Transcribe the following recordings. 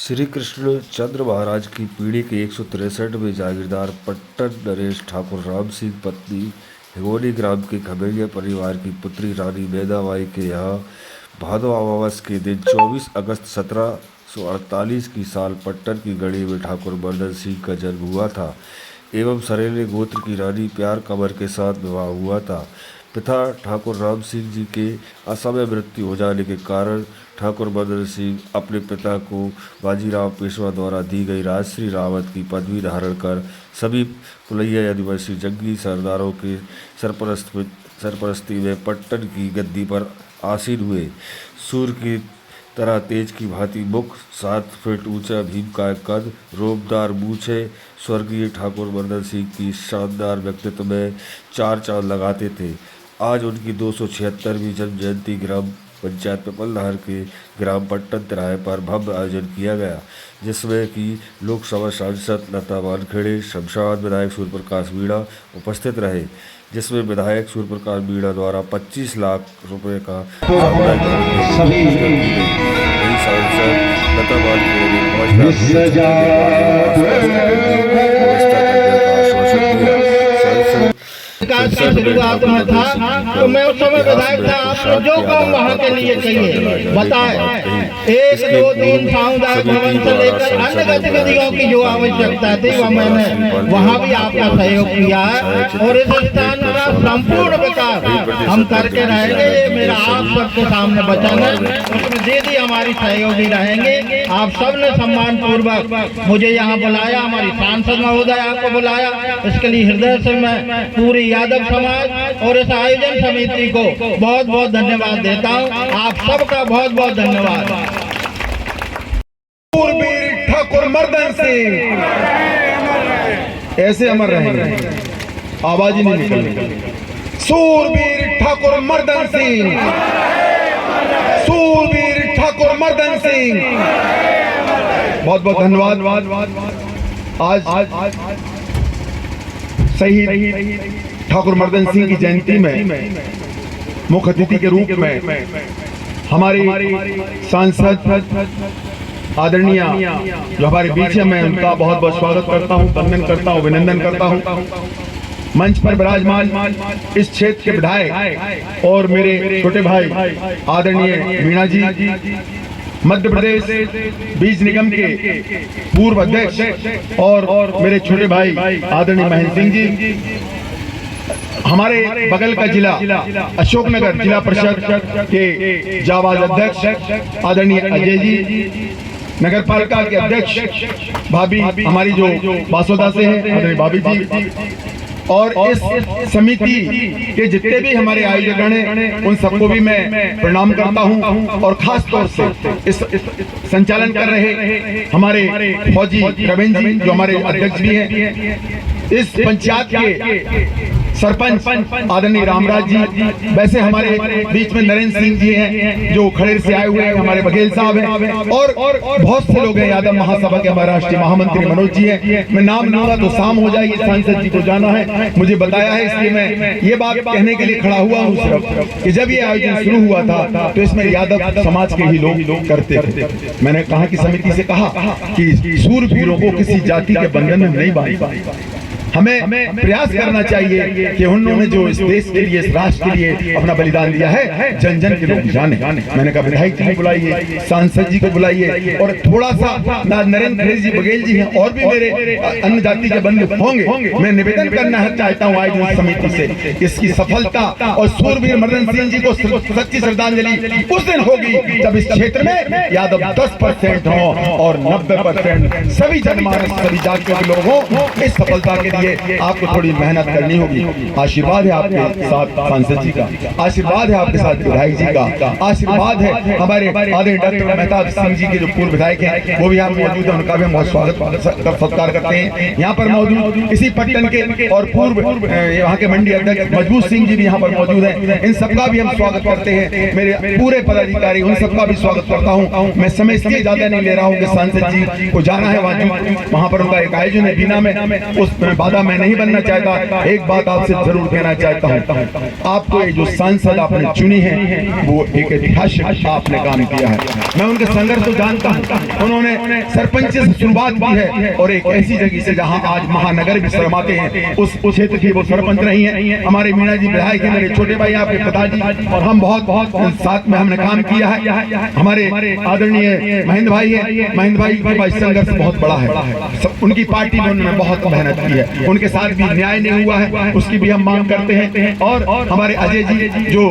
श्री कृष्ण चंद्र महाराज की पीढ़ी के 163वें जागीरदार पट्टन नरेश ठाकुर राम सिंह पत्नी हिगोनी ग्राम के खमेरिया परिवार की पुत्री रानी मैदाबाई के यहाँ भादो अमावस के दिन 24 अगस्त 1748 की साल पट्टन की गढ़ी में ठाकुर मर्दन सिंह का जन्म हुआ था एवं सरेले गोत्र की रानी प्यार कंवर के साथ विवाह हुआ था। पिता ठाकुर राम सिंह जी के असमय मृत्यु हो जाने के कारण ठाकुर मर्दन सिंह अपने पिता को बाजीराव पेशवा द्वारा दी गई राजश्री रावत की पदवी धारण कर सभी पुलैया आदिवासी जंगी सरदारों के सरपरस्ती में पट्टन की गद्दी पर आसीन हुए। सूर्य की तरह तेज की भांति मुख, 7 फीट ऊंचा भीमकाय कद, रोबदार मूछे स्वर्गीय ठाकुर मर्दन सिंह की शानदार व्यक्तित्व में चार चांद लगाते थे। आज उनकी 276वीं जन्म जयंती ग्राम पंचायत पिपलनहर के ग्राम पट्टन तिराहे पर भव्य आयोजन किया गया, जिसमें कि लोकसभा सांसद लता वानखेड़े, शमशाबाद विधायक सूर्यप्रकाश मीणा उपस्थित रहे, जिसमें विधायक सूर्यप्रकाश मीणा द्वारा 25 लाख रुपए का सांसद लता वानखेड़े ने 5 का शुरुआत में था तो मैं उस समय विधायक था। आपने जो काम वहाँ के लिए चाहिए बताए, 1, 2, 3 सामुदायिक भवन से लेकर अन्य गतिविधियों की जो आवश्यकता थी वह मैंने वहाँ भी आपका सहयोग किया है और इस स्थान का संपूर्ण विकास हम करके रहेंगे। ये मेरा आप सबके सामने वचन है, उसमें दीदी हमारी सहयोगी रहेंगे। आप सबने सम्मान पूर्वक मुझे यहाँ बुलाया, हमारी सांसद महोदय आपको बुलाया, इसके लिए हृदय से मैं पूरी यादव समाज और इस आयोजन समिति को बहुत बहुत धन्यवाद देता हूँ। आप सबका बहुत बहुत धन्यवाद। सूरवीर ठाकुर मर्दन सिंह ऐसे अमर रहेंगे, आवाज ही नहीं निकलेगी। सूरवीर ठाकुर मर्दन सिंह, सूरवीर ठाकुर मर्दन सिंह, बहुत बहुत धन्यवाद। आज शहीद ठाकुर मर्दन सिंह की जयंती में मुख्य अतिथि के रूप में हमारी सांसद आदरणीय जो हमारे बीच है, मैं उनका बहुत बहुत स्वागत करता हूं, वंदन करता हूं, अभिनंदन करता हूं। मंच पर विराजमान इस क्षेत्र के विधायक और मेरे छोटे भाई आदरणीय मीणा जी, मध्य प्रदेश बीज निगम के पूर्व अध्यक्ष और मेरे छोटे भाई आदरणीय महेंद्र सिंह जी, हमारे बगल का जिला अशोकनगर जिला परिषद के जाबाज अध्यक्ष आदरणीय अजय जी, नगर पालिका के अध्यक्ष भाभी हमारी जो बासोदा से हैं आदरणीय भाभी जी, और इस समिति के जितने भी हमारे आयोजक हैं उन सबको भी मैं प्रणाम करता हूं। और खास तौर से इस संचालन कर रहे हमारे फौजी रविंद्र जी जो हमारे अध्यक्ष भी हैं, इस पंचायत के सरपंच आदरणीय रामराज जी, वैसे हमारे बीच में नरेंद्र सिंह जी हैं जो खड़ेर से आए हुए हैं, हमारे बघेल साहब हैं और बहुत से लोग हैं, यादव महासभा के हमारे राष्ट्रीय महामंत्री मनोज जी हैं। मैं नाम लूंगा तो शाम हो जाएगी, सांसद जी को जाना है, मुझे बताया है, इसलिए मैं ये बात कहने के लिए खड़ा हुआ हूँ सिर्फ कि जब ये आयोजन शुरू हुआ था तो इसमें यादव समाज के ही लोग करते थे। मैंने कहा कि समिति से कहा कि सूरवीरों को किसी जाति के बंधन में नहीं बांधना, हमें प्रयास करना चाहिए कि उन्होंने जो इस देश के लिए, इस राष्ट्र के लिए अपना बलिदान दिया है, जन जन के लोग जाने। मैंने कहा विधायक जी को बुलाइए, सांसद जी को बुलाइए और थोड़ा सा नरेंद्र जी, बघेल जी हैं और भी मेरे अन्य जाति के बंधु होंगे, मैं निवेदन करना चाहता हूँ आयोजन समिति से, इसकी सफलता और सूरवीर मर्दन सिंह जी को सच्ची श्रद्धांजलि उस दिन होगी जब इस क्षेत्र में यादव 10% हो और 90% सभी जनमानस, सभी जातियों के लोग हों। इस सफलता के लिए आपको थोड़ी मेहनत करनी होगी। आशीर्वाद है आपके साथ सांसद जी का, आशीर्वाद है आपके साथ विधायक जी का, आशीर्वाद है हमारे आदरणीय डॉक्टर मेहताब सिंह जी के जो पूर्व विधायक हैं वो भी यहाँ मौजूद है, उनका भी हम बहुत स्वागत सत्कार करते हैं। यहाँ पर मौजूद इसी पट्टन के और पूर्व यहाँ के मंडी अध्यक्ष मजबूत सिंह जी भी यहाँ पर मौजूद हैं, इन सबका भी हम स्वागत करते हैं। मेरे पूरे पदाधिकारी उन सबका भी स्वागत करता हूँ। मैं समय इसलिए ज्यादा नहीं ले रहा हूँ कि सांसद जी को जाना है, वहाँ पर उनका एक आयोजन है बीना में, उस वादा मैं नहीं बनना चाहता, एक बात आपसे जरूर कहना चाहता हूँ, आपको ये जो सांसद आपने चुनी है वो एक ऐतिहासिक आपने काम किया है। मैं उनके संघर्ष को जानता हूँ, उन्होंने सरपंच से शुरुआत की है और एक ऐसी जगह से जहाँ आज महानगर भी शर्माते हैं, उस क्षेत्र की वो सरपंच रही है। हमारे मीणा जी विधायक है, मेरे छोटे भाई आपके पिताजी, और हम बहुत साथ में हमने काम किया है। हमारे आदरणीय महेंद्र भाई है, महेंद्र भाई का संघर्ष बहुत बड़ा है, उनकी पार्टी में उन्होंने बहुत मेहनत की है, उनके साथ भी न्याय नहीं हुआ है, उसकी भी हम मांग करते हैं। और हमारे अजय जी जो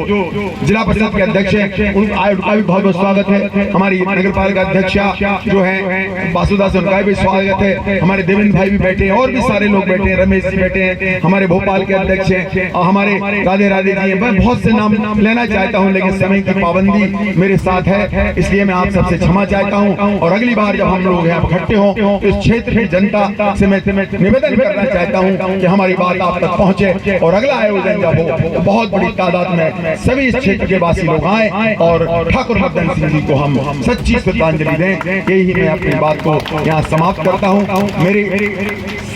जिला परिषद के अध्यक्ष हैं, उनका भी बहुत बहुत स्वागत है। हमारी नगर पालिका अध्यक्षा जो है वासुदा से, उनका भी स्वागत है। हमारे देवेंद्र भाई भी बैठे हैं और भी सारे लोग बैठे हैं, रमेश जी बैठे हैं, हमारे भोपाल के अध्यक्ष हैं, और हमारे राधे राधे जी हैं। मैं बहुत से नाम लेना चाहता हूं, लेकिन समय की पाबंदी मेरे साथ है, इसलिए मैं आप सबसे क्षमा चाहता हूं। और अगली बार जब हम लोग यहाँ इकट्ठे हों तो इस क्षेत्र की जनता से मैं निवेदन करना चाहता हूं कि हमारी बात आप तक पहुंचे, और अगला आयोजन जब हो तो बहुत बड़ी तादाद में सभी इस क्षेत्र के वासी लोग आए और ठाकुर मर्दन सिंह जी को हम सच्ची श्रद्धांजलि दें। यही मैं अपनी बात को यहाँ समाप्त करता हूँ। मेरे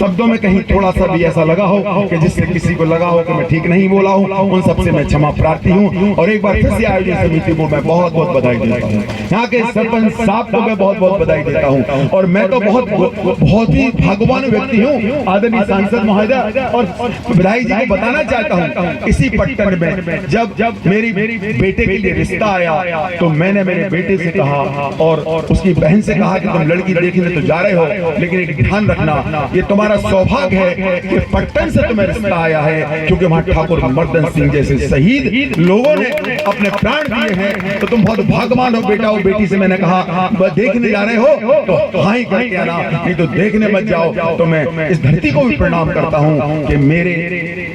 शब्दों में कहीं थोड़ा सा भी ऐसा लगा हो कि जिससे किसी को लगा हो कि मैं ठीक नहीं बोला हूँ, उन सबसे मैं क्षमा प्रार्थी हूँ। और एक बार फिर से आयोजन समिति को मैं बहुत बहुत बधाई देता हूँ, यहाँ के सरपंच साहब को मैं बहुत बहुत बधाई देता हूँ। और मैं तो बहुत ही भाग्यवान व्यक्ति हूँ, आदरणीय सांसद महोदय और विधायक जी को बताना चाहता हूँ, इसी पट्टन में जब मेरी बेटे के लिए रिश्ता आया तो मैंने मेरे बेटे से कहा और उसकी बहन से कहा कि तुम लड़की देखने तो जा रहे हो, लेकिन एक ध्यान रखना, ये तुम्हारा सौभाग्य है कि पट्टन से तुम्हें रिश्ता आया है, क्योंकि वहाँ ठाकुर मर्दन सिंह जैसे शहीद लोगों ने अपने प्राण दिए हैं, तो तुम बहुत भाग्यवान हो बेटा। और बेटी से मैंने कहा देखने जा रहे हो तो हाँ ही करके आना, नहीं तो देखने मत जाओ। तो मैं इस धरती को भी प्रणाम करता हूँ कि मेरे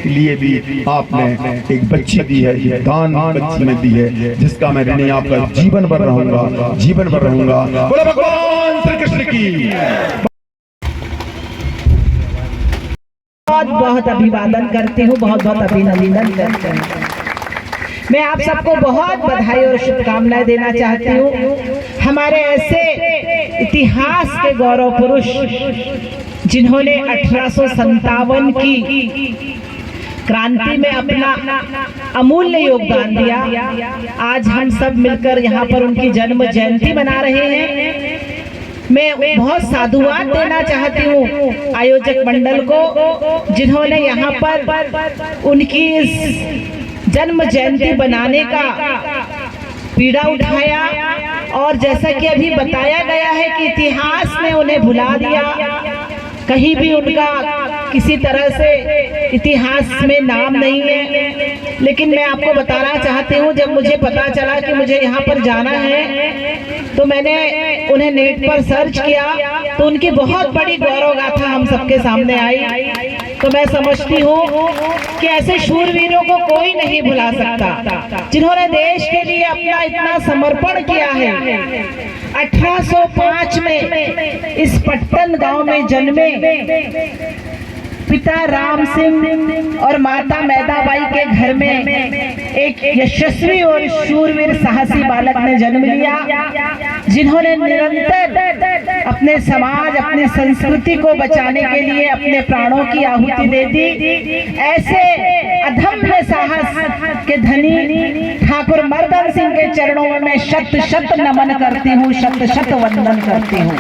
लिए भी आपने एक बच्ची दी है, ये दान बच्ची में दी है, जिसका मैं ऋणी आपका जीवन भर रहूंगा, जीवन भर रहूंगा। बोलो भगवान श्री कृष्ण की। बहुत बहुत अभिवादन करती हूँ, बहुत बहुत अभिनंदन करती हूँ। मैं आप सबको बहुत बधाई और शुभकामनाएं देना चाहती हूँ। हमारे ऐसे इतिहास के गौरव पुरुष जिन्होंने 1857 की क्रांति में अपना अमूल्य योगदान दिया, आज हम सब मिलकर यहाँ पर उनकी जन्म जयंती मना रहे हैं। मैं बहुत साधुवाद देना चाहती हूँ आयोजक मंडल को, जिन्होंने यहाँ पर उनकी इस जन्म जयंती बनाने का पीड़ा उठाया। और जैसा कि अभी बताया गया है कि इतिहास ने उन्हें भुला दिया, कहीं भी उनका किसी तरह से इतिहास में नाम नहीं है। लेकिन मैं आपको बताना चाहती हूँ, जब मुझे पता चला कि मुझे यहाँ पर जाना है तो मैंने उन्हें नेट पर सर्च किया, तो उनकी बहुत बड़ी गौरव गाथा हम सबके सामने आई। तो मैं समझती हूँ कि ऐसे शूरवीरों को कोई नहीं भुला सकता, जिन्होंने देश के लिए अपना इतना समर्पण किया है। 1805 में इस पट्टन गांव में जन्मे पिता राम सिंह और माता मैदाबाई के घर में एक यशस्वी और शूरवीर साहसी बालक ने जन्म लिया, जिन्होंने निरंतर अपने समाज, अपनी संस्कृति को बचाने के लिए अपने प्राणों की आहुति दे दी। ऐसे अदम्य साहस के धनी ठाकुर मर्दन सिंह के चरणों में मैं शत शत नमन करती हूँ, शत शत वंदन करती हूँ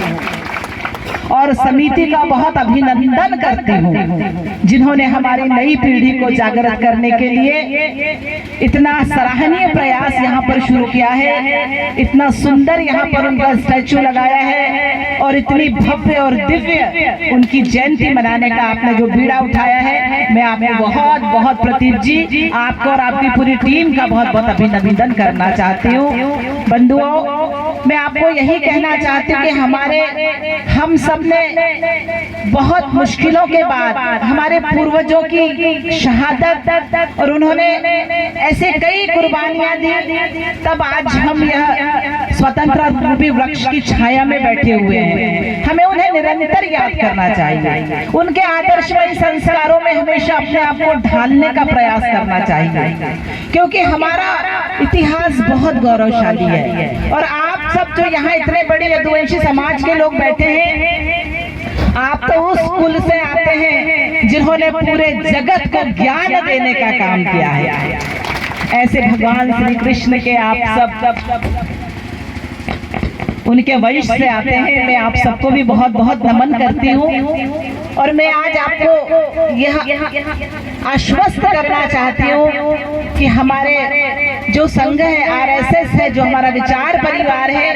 और समिति का बहुत अभिनंदन करती हूँ, जिन्होंने हमारी नई पीढ़ी को जागृत करने के लिए इतना सराहनीय प्रयास यहाँ पर शुरू किया है। इतना सुंदर यहाँ पर उनका स्टैचू लगाया है और इतनी भव्य और दिव्य उनकी जयंती मनाने का आपने जो बीड़ा उठाया है, मैं आपको बहुत बहुत प्रतीक जी, आपको और आपकी पूरी टीम का बहुत बहुत अभिनंदन करना चाहती हूँ। बंधुओं, मैं आपको यही कहना चाहती हूँ कि हम सब ने बहुत मुश्किलों के बाद हमारे पूर्वजों की शहादत और उन्होंने ऐसे कई कुर्बानियां दी, तब आज हम यह स्वतंत्र रूपी वृक्ष की छाया में बैठे हुए हैं। हमें उन्हें निरंतर याद करना चाहिए, उनके आदर्शमयी संस्कारों में हमेशा अपने आप को ढालने का प्रयास करना चाहिए, क्योंकि हमारा इतिहास बहुत गौरवशाली है। और आप सब जो यहाँ इतने बड़े यदुवंशी समाज के लोग बैठे हैं, आप तो उस कुल से आते हैं जिन्होंने पूरे जगत को ज्ञान देने का काम किया है। ऐसे भगवान श्री कृष्ण के आप सब उनके वंश से आते हैं। मैं आप सबको भी बहुत बहुत नमन करती हूँ और मैं आज आपको यह आश्वस्त करना चाहती हूँ कि हमारे जो संघ है, आरएसएस है, जो हमारा विचार परिवार है,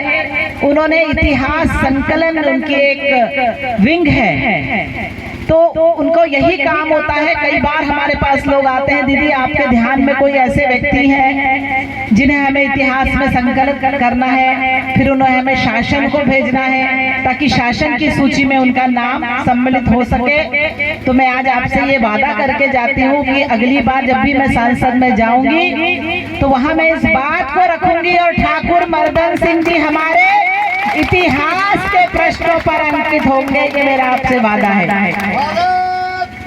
उन्होंने इतिहास संकलन उनकी एक विंग है, तो उनको यही काम होता है। कई बार हमारे पास लोग आते हैं, दीदी आपके ध्यान में कोई ऐसे व्यक्ति हैं जिन्हें हमें इतिहास में संकलन करना है, फिर उन्हें हमें शासन को भेजना है ताकि शासन की सूची में उनका नाम सम्मिलित हो सके। तो मैं आज आपसे ये वादा करके जाती हूँ कि अगली बार जब भी मैं संसद में जाऊंगी तो वहां मैं इस बात को रखूंगी और ठाकुर मर्दन सिंह जी हमारे इतिहास के पृष्ठों पर अंकित होंगे, ये मेरा आपसे वादा है।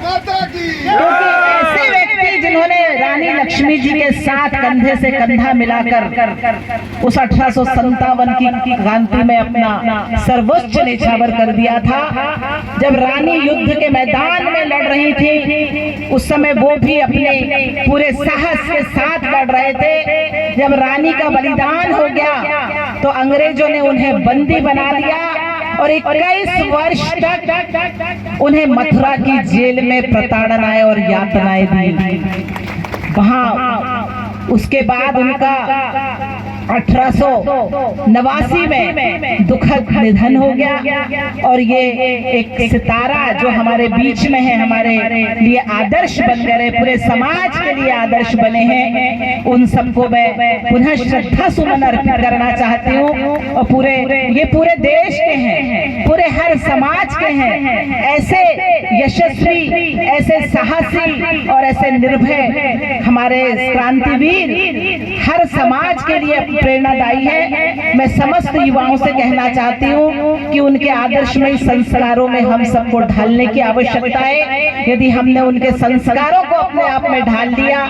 क्योंकि ऐसे व्यक्ति जिन्होंने रानी लक्ष्मी जी के साथ कंधे से कंधा मिलाकर उस 1857 की क्रांति में अपना सर्वोच्च निछावर कर दिया था। जब रानी युद्ध के मैदान में लड़ रही थी, उस समय वो भी अपने पूरे साहस के साथ लड़ रहे थे। जब रानी का बलिदान हो गया तो अंग्रेजों ने उन्हें बंदी बना लिया और 21 वर्ष तक उन्हें मथुरा की जेल में प्रताड़नाएं और यातनाएं दी। वहां उसके बाद उनका 1889 में दुखद निधन हो गया और ये एक सितारा जो हमारे बीच में है, हमारे लिए आदर्श बन गए, पूरे समाज के लिए आदर्श बने हैं। उन सबको मैं पुनः श्रद्धा सुमन अर्पित करना चाहती हूँ और ये पूरे देश के हैं, पूरे हर समाज के हैं। ऐसे यशस्वी, ऐसे साहसी और ऐसे निर्भय हमारे क्रांतिवीर हर समाज के लिए प्रेरणादायी है। मैं समस्त युवाओं से कहना चाहती हूँ कि उनके आदर्शमय संस्कारों में हम सबको ढालने की आवश्यकता है। यदि हमने उनके संस्कारों को अपने आप में ढाल लिया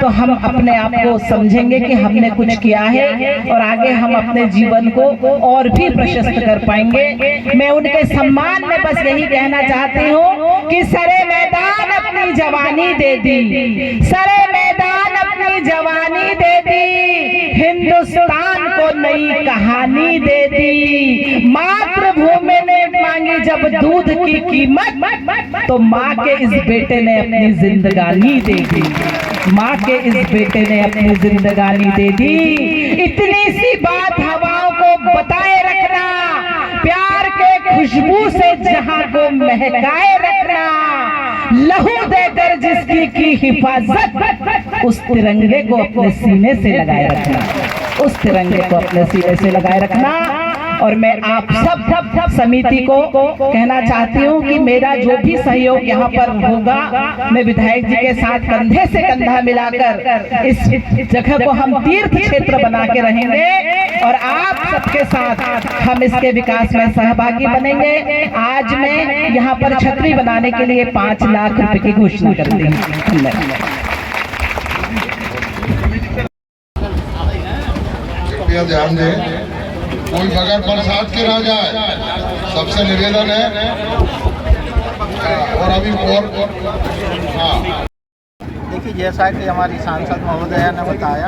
तो हम अपने आप को समझेंगे कि हमने कुछ किया है और आगे हम अपने जीवन को और भी प्रशस्त कर पाएंगे। मैं उनके सम्मान में बस यही कहना चाहती हूँ कि सरे मैदान अपनी जवानी दे दी, सरे मैदान अपनी जवानी दे दी, हिंदुस्तान को नई कहानी दे दी। मातृभूमि ने मांगी जब दूध की कीमत तो माँ के इस बेटे ने अपनी जिंदगानी दे दी, माँ के इस बेटे ने अपनी जिंदगानी दे दी। इतनी सी बात हवाओं को बताए रखना, प्यार के खुशबू से जहां को महकाए रखना, लहू देकर जिसकी की हिफाजत, उस तिरंगे को अपने सीने से लगाए रखना, उस तिरंगे को अपने सीने से लगाए रखना। और मैं आप सब समिति को कहना चाहती हूँ कि मेरा जो भी सहयोग यहाँ पर होगा, मैं विधायक जी के साथ कंधे से कंधा मिलाकर इस जगह को हम तीर्थ क्षेत्र बना के रहेंगे और आप सबके साथ हम इसके विकास में सहभागी बनेंगे। आज मैं यहाँ पर छतरी बनाने के लिए 5 लाख रुपए की घोषणा करती हूँ। धन्यवाद। ध्यान दें, कोई बगैर बरसात के ना जाए, सबसे निवेदन है। और अभी और देखिए, जैसा कि हमारी सांसद महोदया ने बताया,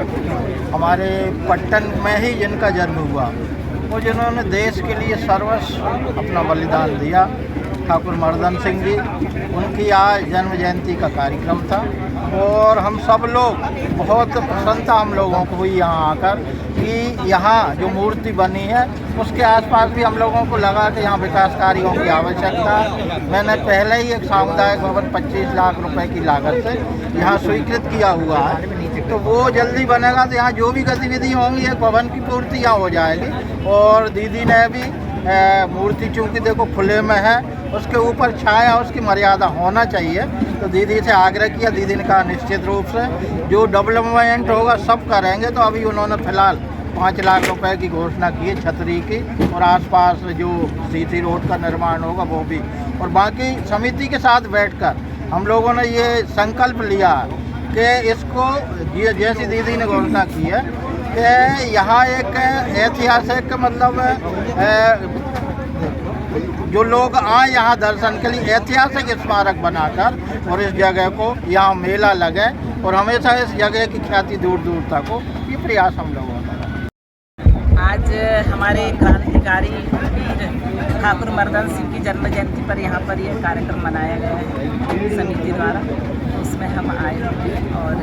हमारे पट्टन में ही जिनका जन्म हुआ, वो जिन्होंने देश के लिए सर्वस्व अपना बलिदान दिया, ठाकुर मर्दन सिंह जी, उनकी आज जन्म जयंती का कार्यक्रम था और हम सब लोग बहुत प्रसन्नता हम लोगों को हुई यहाँ आकर कि यहाँ जो मूर्ति बनी है उसके आसपास भी हम लोगों को लगा कि यहाँ विकास कार्यों की आवश्यकता है। मैंने पहले ही एक सामुदायिक भवन 25 लाख रुपए की लागत से यहाँ स्वीकृत किया हुआ है, तो वो जल्दी बनेगा तो यहाँ जो भी गतिविधि होंगी एक भवन की पूर्ति यहाँ हो जाएगी। और दीदी ने भी मूर्ति चूँकि देखो खुले में है, उसके ऊपर छाया उसकी मर्यादा होना चाहिए, तो दीदी से आग्रह किया। दीदी ने कहा निश्चित रूप से जो डेवलपमेंट होगा सब करेंगे। तो अभी उन्होंने फिलहाल 5 लाख रुपए की घोषणा की है छतरी की, और आसपास जो सीसी रोड का निर्माण होगा वो भी। और बाकी समिति के साथ बैठकर हम लोगों ने ये संकल्प लिया कि इसको जैसी दीदी ने घोषणा की है कि यहाँ एक ऐतिहासिक मतलब जो लोग आए यहाँ दर्शन के लिए ऐतिहासिक स्मारक बनाकर और इस जगह को यहाँ मेला लगे और हमेशा इस जगह की ख्याति दूर दूर तक हो, ये प्रयास हम लोगों का। आज हमारे क्रांतिकारी वीर ठाकुर मर्दन सिंह की जन्म जयंती पर यहाँ पर यह कार्यक्रम मनाया गया है समिति द्वारा। उसमें हम आए और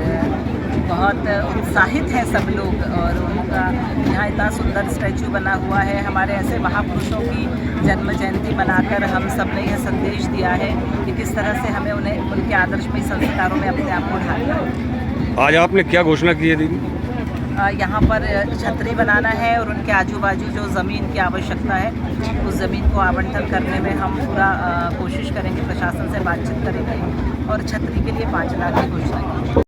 बहुत उत्साहित हैं सब लोग और उनका यहाँ इतना सुंदर स्टैचू बना हुआ है। हमारे ऐसे महापुरुषों की जन्म जयंती मनाकर हम सब ने यह संदेश दिया है कि किस तरह से हमें उन्हें उनके आदर्शमय संस्कारों में अपने आप को ढालना है। आज आपने क्या घोषणा की है दीदी? यहाँ पर छतरी बनाना है और उनके आजू बाजू जो ज़मीन की आवश्यकता है उस ज़मीन को आवंटन करने में हम पूरा कोशिश करेंगे, प्रशासन से बातचीत करेंगे और छतरी के लिए 5 लाख की घोषणा की।